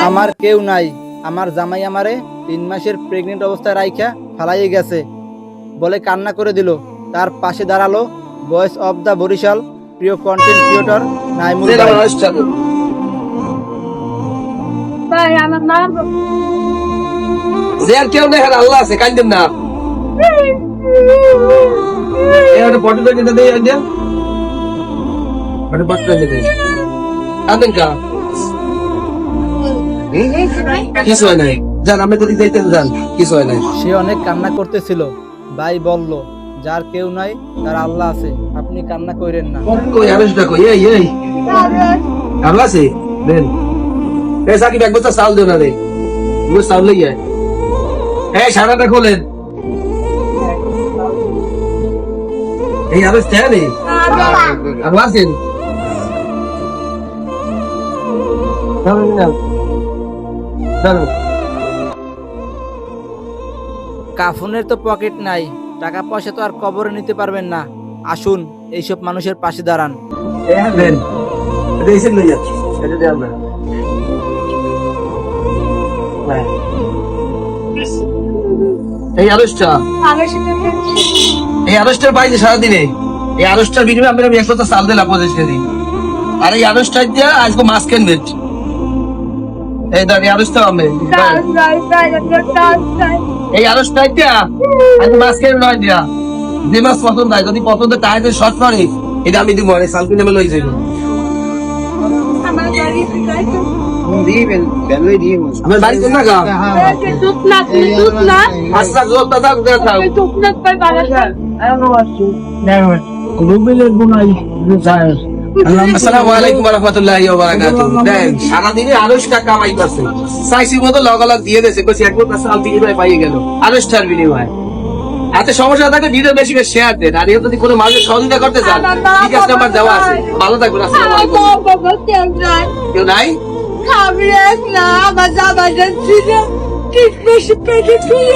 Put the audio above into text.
আমার কেউ নাই। আমার জামাই আমারে 3 মাসের প্রেগনেন্ট অবস্থায় রাইখা ফালাইয়ে গেছে বলে কান্না করে দিল। তার পাশে দাঁড়ালো ভয়েস অফ দ্য বরিশাল প্রিয় কন্টেন্ট ক্রিয়েটর নাইমুল ভাই। ভাই আমার মা যে আর কেউ নেই, আল্লাহ আছে, কান্দেন না। একটা ফটো দেখে দেই আইডিয়া, একটা ফটো দেখে দেই। কান্দেন কা কিছু হয় নাই, যান আমি যদি যাইতেন যান, কিছু হয় নাই। সে অনেক কান্না করতেছিল। ভাই বলল, যার কেউ নাই তার আল্লাহ আছে, আপনি কান্না কইরেন না। কই আবেশটা কই? এই আল্লাহ আছে দেন। এই সাকিব এক বস্তা চাল দেন না রে, ও চাল লই আয়। এই সারাটা খোলেন। এই আবেশ তে নেই আল্লাহ আছেন। কাফনের তো পকেট নাই, টাকা পয়সা তো আর কবরে নিতে পারবেন না। আসুন এইসব মানুষের পাশে দাঁড়ান। দেন এটা এসে লই যাচ্ছি, এটা দিয়ে আমরা এই আড়সটা, এই আড়সটার বাইরে সারাদিনে এই আড়সটার বিনিময়ে আমি এক কথা চাল দিলাম 25 কেজি। আর এই আড়সটা দিয়ে আজকে মাছ কিনবেন। এই দাঁড়িয়ে আড়সটা আমি এই আড়সটা দিয়া আজকে মাছ কিনে নয় দিয়া, যে মাছ পছন্দ হয়, যদি পছন্দ তাই যদি শর্ট পড়ে এটা আমি দিব। এই চাল কিনে লই যাইব। আমার বাড়ি কোন জায়গা? আচ্ছা জোর দাদা কোথায় থাও? আসসালামু আলাইকুম ওয়া রাহমাতুল্লাহি ওয়া বারাকাতুহু। দেন সারাদিনে আড়সটা কামাই করছে, চাইছি মতো লগালগ দিয়ে দিয়েছে, কইছি এক বছর সাল বিনিময় পাইয়ে গেল আড়সটার বিনিময়। এত সমস্যা থাকে ভিডিও বেশি বেশি শেয়ার দেন। আর যদি কোনো মানুষের সহযোগিতা করতে চান, ঠিক আছে, আমার দেওয়া আছে। ভালো থাকবেন। আসসালামু আলাইকুম। কেউ নাই? আমার জামাটা ছিল ঠিক বেশি পেটে ছিল।